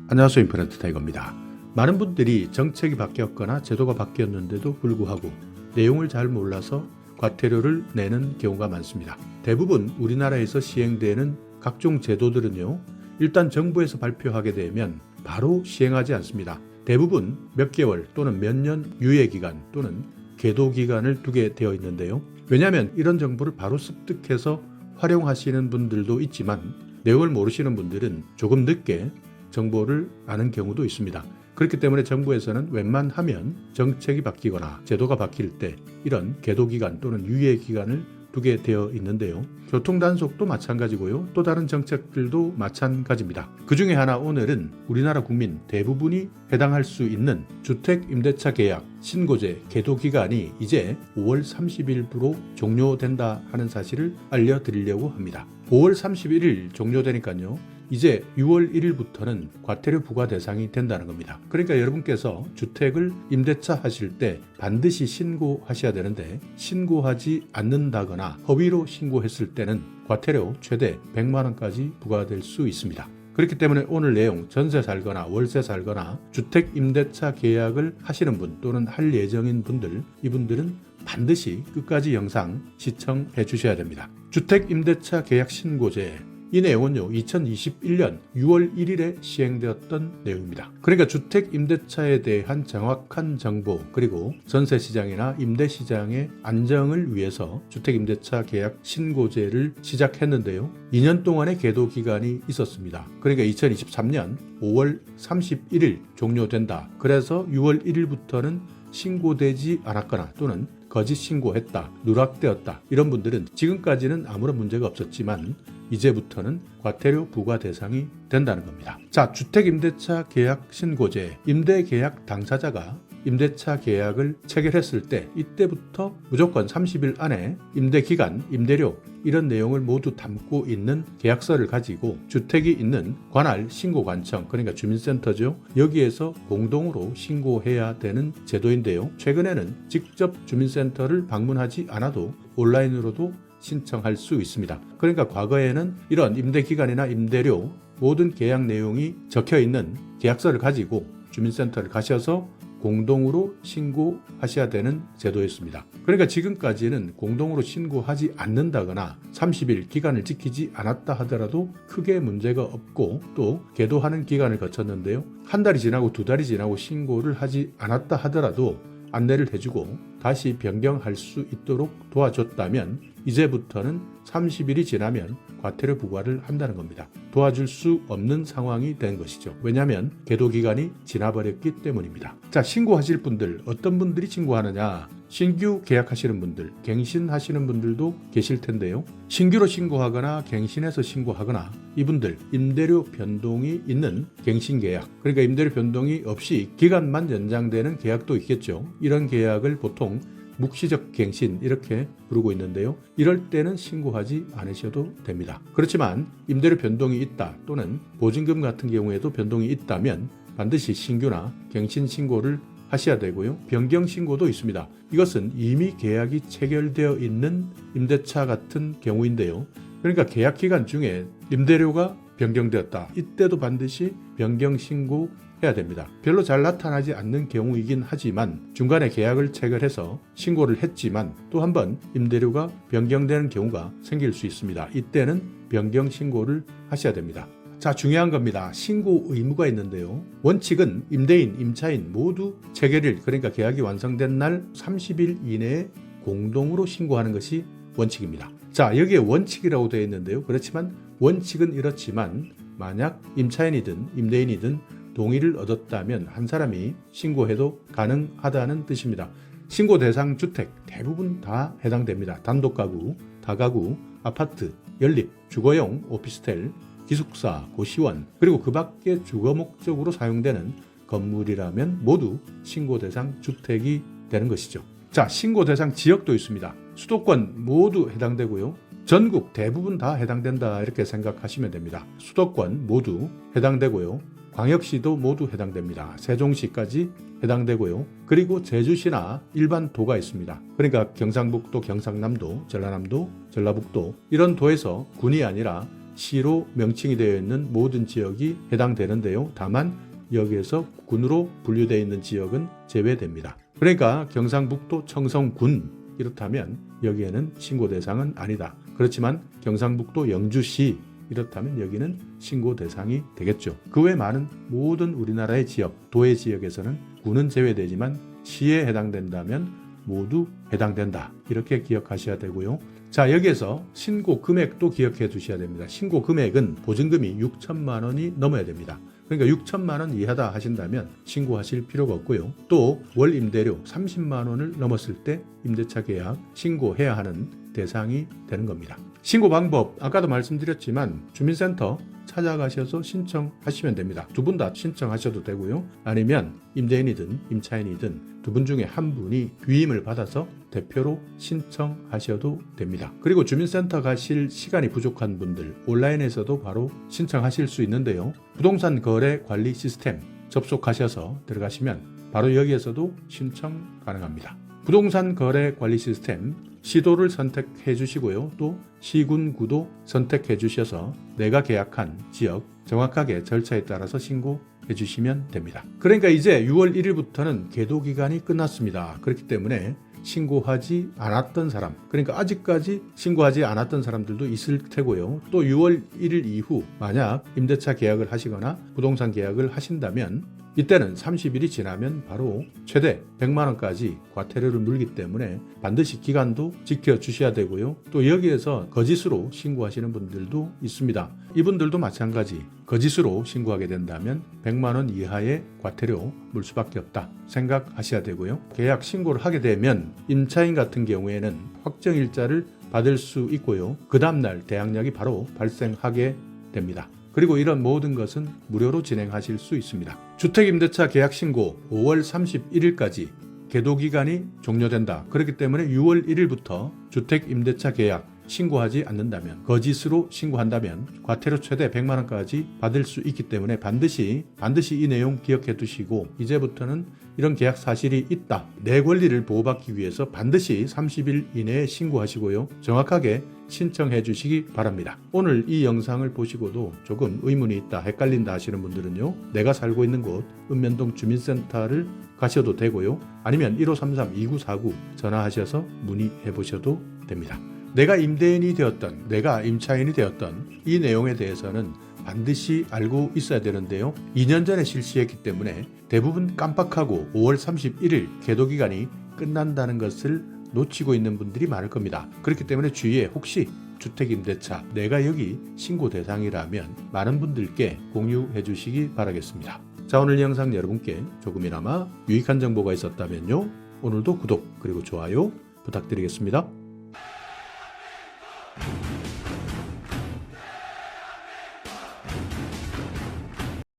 안녕하세요. 인터넷 타이거입니다. 많은 분들이 정책이 바뀌었거나 제도가 바뀌었는데도 불구하고 내용을 잘 몰라서 과태료를 내는 경우가 많습니다. 대부분 우리나라에서 시행되는 각종 제도들은요, 일단 정부에서 발표하게 되면 바로 시행하지 않습니다. 대부분 몇 개월 또는 몇 년 유예기간 또는 계도기간을 두게 되어 있는데요. 왜냐하면 이런 정보를 바로 습득해서 활용하시는 분들도 있지만 내용을 모르시는 분들은 조금 늦게 정보를 아는 경우도 있습니다. 그렇기 때문에 정부에서는 웬만하면 정책이 바뀌거나 제도가 바뀔 때 이런 계도기간 또는 유예기간을 두게 되어 있는데요. 교통단속도 마찬가지고요. 또 다른 정책들도 마찬가지입니다. 그 중에 하나 오늘은 우리나라 국민 대부분이 해당할 수 있는 주택임대차 계약 신고제 계도기간이 이제 5월 30일부로 종료된다 하는 사실을 알려드리려고 합니다. 5월 31일 종료되니까요. 이제 6월 1일부터는 과태료 부과 대상이 된다는 겁니다. 그러니까 여러분께서 주택을 임대차 하실 때 반드시 신고하셔야 되는데 신고하지 않는다거나 허위로 신고했을 때는 과태료 최대 100만 원까지 부과될 수 있습니다. 그렇기 때문에 오늘 내용 전세 살거나 월세 살거나 주택 임대차 계약을 하시는 분 또는 할 예정인 분들, 이분들은 반드시 끝까지 영상 시청해 주셔야 됩니다. 주택 임대차 계약 신고제, 이 내용은요 2021년 6월 1일에 시행되었던 내용입니다. 그러니까 주택 임대차에 대한 정확한 정보 그리고 전세시장이나 임대시장의 안정을 위해서 주택 임대차 계약 신고제를 시작했는데요. 2년 동안의 계도 기간이 있었습니다. 그러니까 2023년 5월 31일 종료된다. 그래서 6월 1일부터는 신고되지 않았거나 또는 거짓 신고했다, 누락되었다 이런 분들은 지금까지는 아무런 문제가 없었지만 이제부터는 과태료 부과 대상이 된다는 겁니다. 자, 주택임대차 계약 신고제, 임대계약 당사자가 임대차 계약을 체결했을 때 이때부터 무조건 30일 안에 임대기간, 임대료 이런 내용을 모두 담고 있는 계약서를 가지고 주택이 있는 관할 신고관청, 그러니까 주민센터죠. 여기에서 공동으로 신고해야 되는 제도인데요. 최근에는 직접 주민센터를 방문하지 않아도 온라인으로도 신청할 수 있습니다. 그러니까 과거에는 이런 임대기간이나 임대료 모든 계약 내용이 적혀 있는 계약서를 가지고 주민센터를 가셔서 공동으로 신고하셔야 되는 제도였습니다. 그러니까 지금까지는 공동으로 신고하지 않는다거나 30일 기간을 지키지 않았다 하더라도 크게 문제가 없고 또 계도하는 기간을 거쳤는데요. 한 달이 지나고 두 달이 지나고 신고를 하지 않았다 하더라도 안내를 해주고 다시 변경할 수 있도록 도와줬다면 이제부터는 30일이 지나면 과태료 부과를 한다는 겁니다. 도와줄 수 없는 상황이 된 것이죠. 왜냐하면 계도기간이 지나버렸기 때문입니다. 자, 신고하실 분들, 어떤 분들이 신고하느냐? 신규 계약하시는 분들, 갱신하시는 분들도 계실 텐데요. 신규로 신고하거나 갱신해서 신고하거나 이분들 임대료 변동이 있는 갱신 계약, 그러니까 임대료 변동이 없이 기간만 연장되는 계약도 있겠죠. 이런 계약을 보통 묵시적 갱신 이렇게 부르고 있는데요. 이럴 때는 신고하지 않으셔도 됩니다. 그렇지만 임대료 변동이 있다 또는 보증금 같은 경우에도 변동이 있다면 반드시 신규나 갱신 신고를 하셔야 되고요. 변경 신고도 있습니다. 이것은 이미 계약이 체결되어 있는 임대차 같은 경우인데요. 그러니까 계약 기간 중에 임대료가 변경되었다. 이때도 반드시 변경 신고해야 됩니다. 별로 잘 나타나지 않는 경우이긴 하지만 중간에 계약을 체결해서 신고를 했지만 또 한 번 임대료가 변경되는 경우가 생길 수 있습니다. 이때는 변경 신고를 하셔야 됩니다. 자, 중요한 겁니다. 신고 의무가 있는데요. 원칙은 임대인, 임차인 모두 체결일, 그러니까 계약이 완성된 날 30일 이내에 공동으로 신고하는 것이 원칙입니다. 자, 여기에 원칙이라고 되어 있는데요. 그렇지만 원칙은 이렇지만 만약 임차인이든 임대인이든 동의를 얻었다면 한 사람이 신고해도 가능하다는 뜻입니다. 신고 대상 주택 대부분 다 해당됩니다. 단독가구, 다가구, 아파트, 연립, 주거용 오피스텔, 기숙사, 고시원, 그리고 그 밖에 주거 목적으로 사용되는 건물이라면 모두 신고 대상 주택이 되는 것이죠. 자, 신고 대상 지역도 있습니다. 수도권 모두 해당되고요. 전국 대부분 다 해당된다 이렇게 생각하시면 됩니다. 수도권 모두 해당되고요. 광역시도 모두 해당됩니다. 세종시까지 해당되고요. 그리고 제주시나 일반 도가 있습니다. 그러니까 경상북도, 경상남도, 전라남도, 전라북도 이런 도에서 군이 아니라 시로 명칭이 되어 있는 모든 지역이 해당되는데요. 다만 여기에서 군으로 분류되어 있는 지역은 제외됩니다. 그러니까 경상북도 청성군 이렇다면 여기에는 신고 대상은 아니다. 그렇지만 경상북도 영주시 이렇다면 여기는 신고 대상이 되겠죠. 그 외 많은 모든 우리나라의 지역, 도의 지역에서는 군은 제외되지만 시에 해당된다면 모두 해당된다. 이렇게 기억하셔야 되고요. 자, 여기에서 신고 금액도 기억해 두셔야 됩니다. 신고 금액은 보증금이 6천만 원이 넘어야 됩니다. 그러니까 6천만 원 이하다 하신다면 신고하실 필요가 없고요. 또 월 임대료 30만 원을 넘었을 때 임대차 계약 신고해야 하는 대상이 되는 겁니다. 신고 방법 아까도 말씀드렸지만 주민센터 찾아가셔서 신청하시면 됩니다. 두 분 다 신청하셔도 되고요. 아니면 임대인이든 임차인이든 두 분 중에 한 분이 위임을 받아서 대표로 신청하셔도 됩니다. 그리고 주민센터 가실 시간이 부족한 분들 온라인에서도 바로 신청하실 수 있는데요. 부동산 거래 관리 시스템 접속하셔서 들어가시면 바로 여기에서도 신청 가능합니다. 부동산 거래 관리 시스템 시도를 선택해 주시고요. 또 시군구도 선택해 주셔서 내가 계약한 지역 정확하게 절차에 따라서 신고해 주시면 됩니다. 그러니까 이제 6월 1일부터는 계도 기간이 끝났습니다. 그렇기 때문에 신고하지 않았던 사람, 그러니까 아직까지 신고하지 않았던 사람들도 있을 테고요. 또 6월 1일 이후 만약 임대차 계약을 하시거나 부동산 계약을 하신다면 이때는 30일이 지나면 바로 최대 100만 원까지 과태료를 물기 때문에 반드시 기간도 지켜주셔야 되고요. 또 여기에서 거짓으로 신고하시는 분들도 있습니다. 이분들도 마찬가지 거짓으로 신고하게 된다면 100만 원 이하의 과태료 물 수밖에 없다 생각하셔야 되고요. 계약 신고를 하게 되면 임차인 같은 경우에는 확정일자를 받을 수 있고요. 그 다음날 대항력이 바로 발생하게 됩니다. 그리고 이런 모든 것은 무료로 진행하실 수 있습니다. 주택임대차 계약 신고 5월 31일까지 계도기간이 종료된다. 그렇기 때문에 6월 1일부터 주택임대차 계약 신고하지 않는다면 거짓으로 신고한다면 과태료 최대 100만 원까지 받을 수 있기 때문에 반드시 이 내용 기억해 두시고 이제부터는 이런 계약 사실이 있다. 내 권리를 보호받기 위해서 반드시 30일 이내에 신고하시고요. 정확하게 신청해 주시기 바랍니다. 오늘 이 영상을 보시고도 조금 의문이 있다, 헷갈린다 하시는 분들은요. 내가 살고 있는 곳 읍면동 주민센터를 가셔도 되고요. 아니면 1533-2949 전화하셔서 문의해 보셔도 됩니다. 내가 임대인이 되었던, 내가 임차인이 되었던 이 내용에 대해서는 반드시 알고 있어야 되는데요. 2년 전에 실시했기 때문에 대부분 깜빡하고 5월 31일 계도기간이 끝난다는 것을 놓치고 있는 분들이 많을 겁니다. 그렇기 때문에 주위에 혹시 주택임대차 내가 여기 신고 대상이라면 많은 분들께 공유해 주시기 바라겠습니다. 자, 오늘 영상 여러분께 조금이나마 유익한 정보가 있었다면요. 오늘도 구독 그리고 좋아요 부탁드리겠습니다.